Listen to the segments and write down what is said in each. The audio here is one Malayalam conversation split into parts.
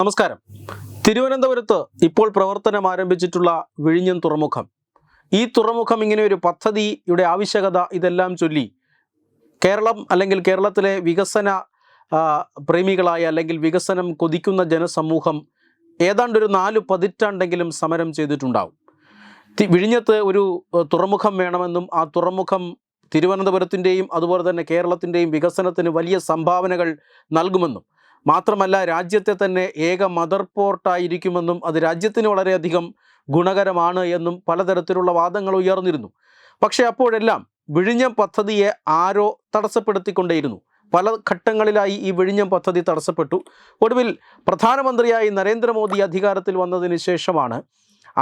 നമസ്കാരം. തിരുവനന്തപുരത്ത് ഇപ്പോൾ പ്രവർത്തനം ആരംഭിച്ചിട്ടുള്ള വിഴിഞ്ഞം തുറമുഖം, ഈ തുറമുഖം ഇങ്ങനെ ഒരു പദ്ധതിയുടെ ആവശ്യകത ഇതെല്ലാം ചൊല്ലി കേരളം അല്ലെങ്കിൽ കേരളത്തിലെ വികസന പ്രേമികളായ അല്ലെങ്കിൽ വികസനം കൊതിക്കുന്ന ജനസമൂഹം ഏതാണ്ടൊരു 4 പതിറ്റാണ്ടെങ്കിലും സമരം ചെയ്തിട്ടുണ്ടാവും. വിഴിഞ്ഞത്ത് ഒരു തുറമുഖം വേണമെന്നും ആ തുറമുഖം തിരുവനന്തപുരത്തിൻ്റെയും അതുപോലെ തന്നെ കേരളത്തിൻ്റെയും വികസനത്തിന് വലിയ സംഭാവനകൾ നൽകുമെന്നും മാത്രമല്ല രാജ്യത്തെ തന്നെ ഏക മദർ പോർട്ടായിരിക്കുമെന്നും അത് രാജ്യത്തിന് വളരെയധികം ഗുണകരമാണ് എന്നും പലതരത്തിലുള്ള വാദങ്ങൾ ഉയർന്നിരുന്നു. പക്ഷേ അപ്പോഴെല്ലാം വിഴിഞ്ഞം പദ്ധതിയെ ആരോ തടസ്സപ്പെടുത്തിക്കൊണ്ടേയിരുന്നു. പല ഘട്ടങ്ങളിലായി ഈ വിഴിഞ്ഞം പദ്ധതി തടസ്സപ്പെട്ടു. ഒടുവിൽ പ്രധാനമന്ത്രിയായി നരേന്ദ്രമോദി അധികാരത്തിൽ വന്നതിന് ശേഷമാണ്,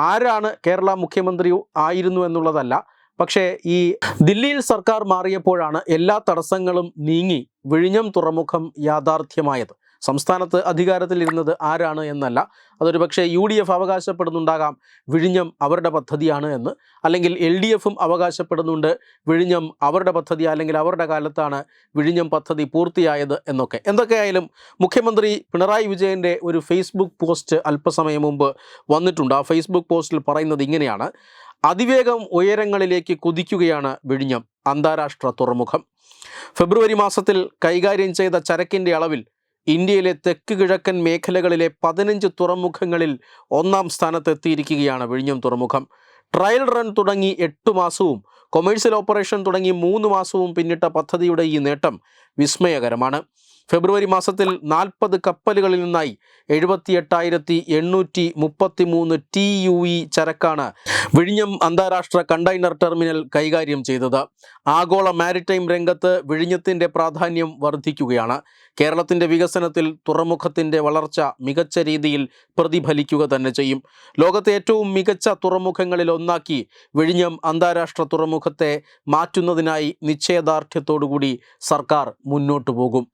ആരാണ് കേരള മുഖ്യമന്ത്രി ആയിരുന്നു എന്നുള്ളതല്ല, പക്ഷേ ഈ ദില്ലിയിൽ സർക്കാർ മാറിയപ്പോഴാണ് എല്ലാ തടസ്സങ്ങളും നീങ്ങി വിഴിഞ്ഞം തുറമുഖം യാഥാർത്ഥ്യമായത്. സംസ്ഥാനത്ത് അധികാരത്തിലിരുന്നത് ആരാണ് എന്നല്ല, അതൊരു പക്ഷേ UDF അവകാശപ്പെടുന്നുണ്ടാകാം വിഴിഞ്ഞം അവരുടെ പദ്ധതിയാണ് എന്ന്, അല്ലെങ്കിൽ LDFും അവകാശപ്പെടുന്നുണ്ട് വിഴിഞ്ഞം അവരുടെ പദ്ധതി അല്ലെങ്കിൽ അവരുടെ കാലത്താണ് വിഴിഞ്ഞം പദ്ധതി പൂർത്തിയായത് എന്നൊക്കെ. എന്തൊക്കെയായാലും മുഖ്യമന്ത്രി പിണറായി വിജയൻ്റെ ഒരു ഫേസ്ബുക്ക് പോസ്റ്റ് അല്പസമയം മുമ്പ് വന്നിട്ടുണ്ട്. ആ ഫേസ്ബുക്ക് പോസ്റ്റിൽ പറയുന്നത് ഇങ്ങനെയാണ്: അതിവേഗം ഉയരങ്ങളിലേക്ക് കുതിക്കുകയാണ് വിഴിഞ്ഞം അന്താരാഷ്ട്ര തുറമുഖം. ഫെബ്രുവരി മാസത്തിൽ കൈകാര്യം ചെയ്ത ചരക്കിൻ്റെ അളവിൽ ഇന്ത്യയിലെ തെക്ക് കിഴക്കൻ മേഖലകളിലെ 15 തുറമുഖങ്ങളിൽ 1-ാം സ്ഥാനത്തെത്തിയിരിക്കുകയാണ് വിഴിഞ്ഞം തുറമുഖം. ട്രയൽ റൺ തുടങ്ങി 8 മാസവും കൊമേഴ്സ്യൽ ഓപ്പറേഷൻ തുടങ്ങി 3 മാസവും പിന്നിട്ട പദ്ധതിയുടെ ഈ നേട്ടം വിസ്മയകരമാണ്. ഫെബ്രുവരി മാസത്തിൽ 40 കപ്പലുകളിൽ നിന്നായി 78,833 TUE ചരക്കാണ് വിഴിഞ്ഞം അന്താരാഷ്ട്ര കണ്ടെയ്നർ ടെർമിനൽ കൈകാര്യം ചെയ്തത്. ആഗോള മാരിടൈം രംഗത്ത് വിഴിഞ്ഞത്തിൻ്റെ പ്രാധാന്യം വർദ്ധിക്കുകയാണ്. കേരളത്തിൻ്റെ വികസനത്തിൽ തുറമുഖത്തിൻ്റെ വളർച്ച മികച്ച രീതിയിൽ പ്രതിഫലിക്കുക തന്നെ ചെയ്യും. ലോകത്തെ ഏറ്റവും മികച്ച തുറമുഖങ്ങളിൽ ഒന്നാക്കി വിഴിഞ്ഞം അന്താരാഷ്ട്ര തുറമുഖത്തെ മാറ്റുന്നതിനായി നിശ്ചയദാർഢ്യത്തോടുകൂടി സർക്കാർ മുന്നോട്ട് പോകും.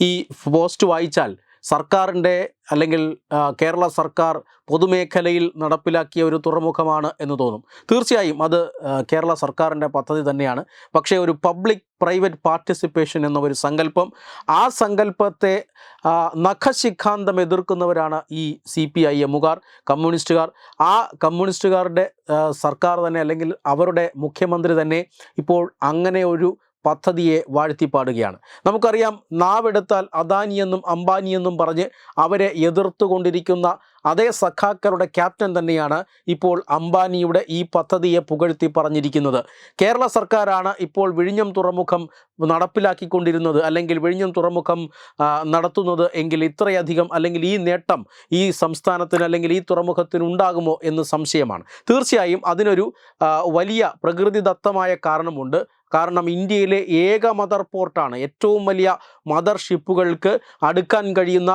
ഈ പോസ്റ്റ് വായിച്ചാൽ സർക്കാരിൻ്റെ അല്ലെങ്കിൽ കേരള സർക്കാർ പൊതുമേഖലയിൽ നടപ്പിലാക്കിയ ഒരു തുറമുഖമാണ് എന്ന് തോന്നും. തീർച്ചയായും അത് കേരള സർക്കാരിൻ്റെ പദ്ധതി തന്നെയാണ്. പക്ഷേ ഒരു പബ്ലിക് പ്രൈവറ്റ് പാർട്ടിസിപ്പേഷൻ എന്ന ഒരു സങ്കല്പം, ആ സങ്കല്പത്തെ നഖശിഖാന്തം എതിർക്കുന്നവരാണ് ഈ CPIMകാർ, കമ്മ്യൂണിസ്റ്റുകാർ. ആ കമ്മ്യൂണിസ്റ്റുകാരുടെ സർക്കാർ തന്നെ അല്ലെങ്കിൽ അവരുടെ മുഖ്യമന്ത്രി തന്നെ ഇപ്പോൾ അങ്ങനെ ഒരു പദ്ധതിയെ വാഴ്ത്തിപ്പാടുകയാണ്. നമുക്കറിയാം, നാവെടുത്താൽ അദാനിയെന്നും അംബാനിയെന്നും പറഞ്ഞ് അവരെ എതിർത്തുകൊണ്ടിരിക്കുന്ന അതേ സഖാക്കളുടെ ക്യാപ്റ്റൻ തന്നെയാണ് ഇപ്പോൾ അംബാനിയുടെ ഈ പദ്ധതിയെ പുകഴ്ത്തി പറഞ്ഞിരിക്കുന്നത്. കേരള സർക്കാരാണ് ഇപ്പോൾ വിഴിഞ്ഞം തുറമുഖം നടപ്പിലാക്കിക്കൊണ്ടിരുന്നത് അല്ലെങ്കിൽ വിഴിഞ്ഞം തുറമുഖം നടത്തുന്നത് എങ്കിൽ ഇത്രയധികം അല്ലെങ്കിൽ ഈ നേട്ടം ഈ സംസ്ഥാനത്തിന് അല്ലെങ്കിൽ ഈ തുറമുഖത്തിന് ഉണ്ടാകുമോ എന്ന് സംശയമാണ്. തീർച്ചയായും അതിനൊരു വലിയ പ്രകൃതിദത്തമായ കാരണമുണ്ട്. കാരണം ഇന്ത്യയിലെ ഏക മദർ പോർട്ടാണ്, ഏറ്റവും വലിയ മദർ ഷിപ്പുകൾക്ക് അടുക്കാൻ കഴിയുന്ന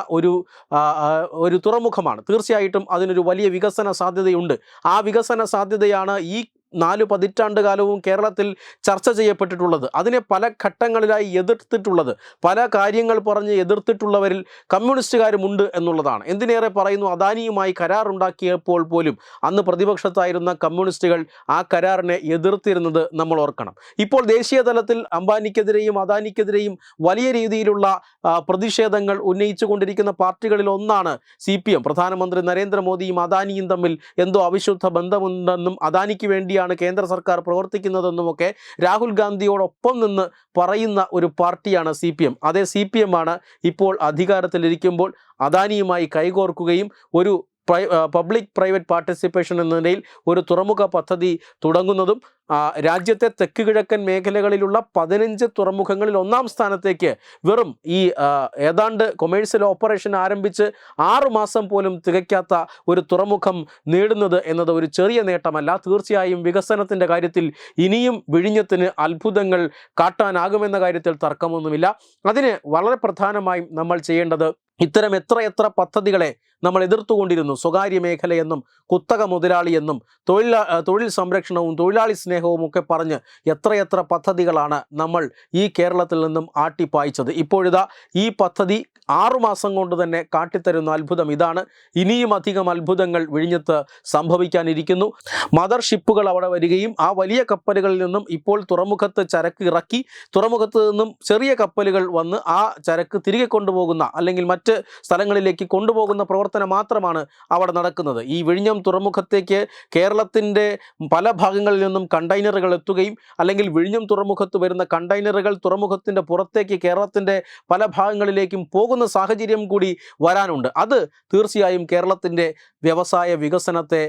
ഒരു തുറമുഖമാണ്. തീർച്ചയായിട്ടും അതിനൊരു വലിയ വികസന സാധ്യതയുണ്ട്. ആ വികസന സാധ്യതയാണ് ഈ 4 പതിറ്റാണ്ട് കാലവും കേരളത്തിൽ ചർച്ച ചെയ്യപ്പെട്ടിട്ടുള്ളത്. അതിനെ പല ഘട്ടങ്ങളിലായി എതിർത്തിട്ടുള്ളത്, പല കാര്യങ്ങൾ പറഞ്ഞ് എതിർത്തിട്ടുള്ളവരിൽ കമ്മ്യൂണിസ്റ്റുകാരുമുണ്ട് എന്നുള്ളതാണ്. എന്തിനേറെ പറയുന്നു, അദാനിയുമായി കരാറുണ്ടാക്കിയപ്പോൾ പോലും അന്ന് പ്രതിപക്ഷത്തായിരുന്ന കമ്മ്യൂണിസ്റ്റുകൾ ആ കരാറിനെ എതിർത്തിരുന്നത് നമ്മൾ ഓർക്കണം. ഇപ്പോൾ ദേശീയ തലത്തിൽ അംബാനിക്കെതിരെയും അദാനിക്കെതിരെയും വലിയ രീതിയിലുള്ള പ്രതിഷേധങ്ങൾ ഉന്നയിച്ചു കൊണ്ടിരിക്കുന്ന പാർട്ടികളിൽ ഒന്നാണ് CPM. പ്രധാനമന്ത്രി നരേന്ദ്രമോദിയും അദാനിയും തമ്മിൽ എന്തോ അവിശുദ്ധ ബന്ധമുണ്ടെന്നും അദാനിക്ക് വേണ്ടി കേന്ദ്ര സർക്കാർ പ്രവർത്തിക്കുന്നതെന്നുമൊക്കെ രാഹുൽ ഗാന്ധിയോടൊപ്പം നിന്ന് പറയുന്ന ഒരു പാർട്ടിയാണ് CPM. അതേ CPM ആണ് ഇപ്പോൾ അധികാരത്തിലിരിക്കുമ്പോൾ അദാനിയുമായി കൈകോർക്കുകയും ഒരു പബ്ലിക് പ്രൈവറ്റ് പാർട്ടിസിപ്പേഷൻ എന്ന നിലയിൽ ഒരു തുറമുഖ പദ്ധതി തുടങ്ങുന്നതും രാജ്യത്തെ തെക്ക് കിഴക്കൻ മേഖലകളിലുള്ള 15 തുറമുഖങ്ങളിൽ 1-ാം സ്ഥാനത്തേക്ക് വെറും ഈ ഏതാണ്ട് കൊമേഴ്സ്യൽ ഓപ്പറേഷൻ ആരംഭിച്ച് 6 മാസം പോലും തികയ്ക്കാത്ത ഒരു തുറമുഖം നേടുന്നത് എന്നത് ഒരു ചെറിയ നേട്ടമല്ല. തീർച്ചയായും വികസനത്തിൻ്റെ കാര്യത്തിൽ ഇനിയും വിഴിഞ്ഞത്തിന് അത്ഭുതങ്ങൾ കാട്ടാനാകുമെന്ന കാര്യത്തിൽ തർക്കമൊന്നുമില്ല. അതിന് വളരെ പ്രധാനമായും നമ്മൾ ചെയ്യേണ്ടത്, ഇത്തരം എത്ര പദ്ധതികളെ നമ്മൾ എതിർത്തുകൊണ്ടിരുന്നു. സ്വകാര്യ മേഖലയെന്നും കുത്തക മുതലാളിയെന്നും തൊഴിൽ സംരക്ഷണവും തൊഴിലാളി സ്നേഹവും ഒക്കെ പറഞ്ഞ് എത്ര പദ്ധതികളാണ് നമ്മൾ ഈ കേരളത്തിൽ നിന്നും ആട്ടിപ്പായിച്ചത്. ഇപ്പോഴിതാ ഈ പദ്ധതി 6 മാസം കൊണ്ട് തന്നെ കാട്ടിത്തരുന്ന അത്ഭുതം ഇതാണ്. ഇനിയും അധികം അത്ഭുതങ്ങൾ വിഴിഞ്ഞത്ത് സംഭവിക്കാനിരിക്കുന്നു. മദർ ഷിപ്പുകൾ അവിടെ വരികയും ആ വലിയ കപ്പലുകളിൽ നിന്നും ഇപ്പോൾ തുറമുഖത്ത് ചരക്ക് ഇറക്കി തുറമുഖത്ത് നിന്നും ചെറിയ കപ്പലുകൾ വന്ന് ആ ചരക്ക് തിരികെ കൊണ്ടുപോകുന്ന അല്ലെങ്കിൽ മറ്റ് സ്ഥലങ്ങളിലേക്ക് കൊണ്ടുപോകുന്ന പ്രവർത്തനം പ്രവർത്തനം മാത്രമാണ് അവിടെ നടക്കുന്നത്. ഈ വിഴിഞ്ഞം തുറമുഖത്തേക്ക് കേരളത്തിൻ്റെ പല ഭാഗങ്ങളിൽ നിന്നും കണ്ടെയ്നറുകൾ എത്തുകയും അല്ലെങ്കിൽ വിഴിഞ്ഞം തുറമുഖത്ത് വരുന്ന കണ്ടെയ്നറുകൾ തുറമുഖത്തിൻ്റെ പുറത്തേക്ക് കേരളത്തിൻ്റെ പല ഭാഗങ്ങളിലേക്കും പോകുന്ന സാഹചര്യം കൂടി വരാനുണ്ട്. അത് തീർച്ചയായും കേരളത്തിൻ്റെ വ്യവസായ വികസനത്തെ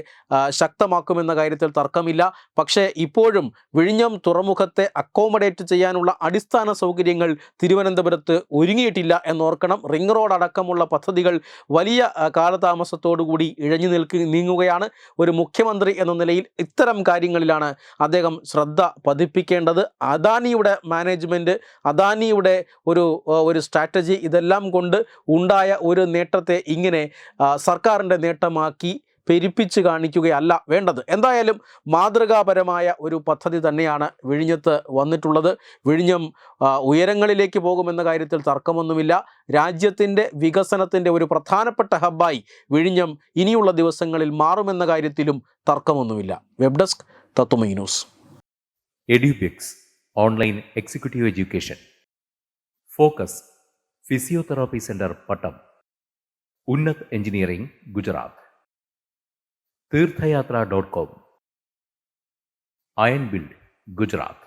ശക്തമാക്കുമെന്ന കാര്യത്തിൽ തർക്കമില്ല. പക്ഷേ ഇപ്പോഴും വിഴിഞ്ഞം തുറമുഖത്തെ അക്കോമഡേറ്റ് ചെയ്യാനുള്ള അടിസ്ഥാന സൗകര്യങ്ങൾ തിരുവനന്തപുരത്ത് ഒരുങ്ങിയിട്ടില്ല എന്നോർക്കണം. റിംഗ് റോഡ് അടക്കമുള്ള പദ്ധതികൾ വലിയ കാലതാമസത്തോടുകൂടി ഇഴഞ്ഞു നീങ്ങുകയാണ്. ഒരു മുഖ്യമന്ത്രി എന്ന നിലയിൽ ഇത്തരം കാര്യങ്ങളിലാണ് അദ്ദേഹം ശ്രദ്ധ പതിപ്പിക്കേണ്ടത്. അദാനിയുടെ മാനേജ്മെൻറ്റ്, അദാനിയുടെ ഒരു സ്ട്രാറ്റജി, ഇതെല്ലാം കൊണ്ട് ഉണ്ടായ ഒരു നേട്ടത്തെ ഇങ്ങനെ സർക്കാരിൻ്റെ നേട്ടമാക്കി പെരുപ്പിച്ച് കാണിക്കുകയല്ല വേണ്ടത്. എന്തായാലും മാതൃകാപരമായ ഒരു പദ്ധതി തന്നെയാണ് വിഴിഞ്ഞത്ത് വന്നിട്ടുള്ളത്. വിഴിഞ്ഞം ഉയരങ്ങളിലേക്ക് പോകുമെന്ന കാര്യത്തിൽ തർക്കമൊന്നുമില്ല. രാജ്യത്തിൻ്റെ വികസനത്തിൻ്റെ ഒരു പ്രധാനപ്പെട്ട ഹബ്ബായി വിഴിഞ്ഞം ഇനിയുള്ള ദിവസങ്ങളിൽ മാറുമെന്ന കാര്യത്തിലും തർക്കമൊന്നുമില്ല. Web desk Tatwamayi news. Edubix online executive education. Focus physiotherapy centre Pattom. Unnat engineering Gujarat. തീർത്ഥയാത്ര.com. Iron build Gujarat.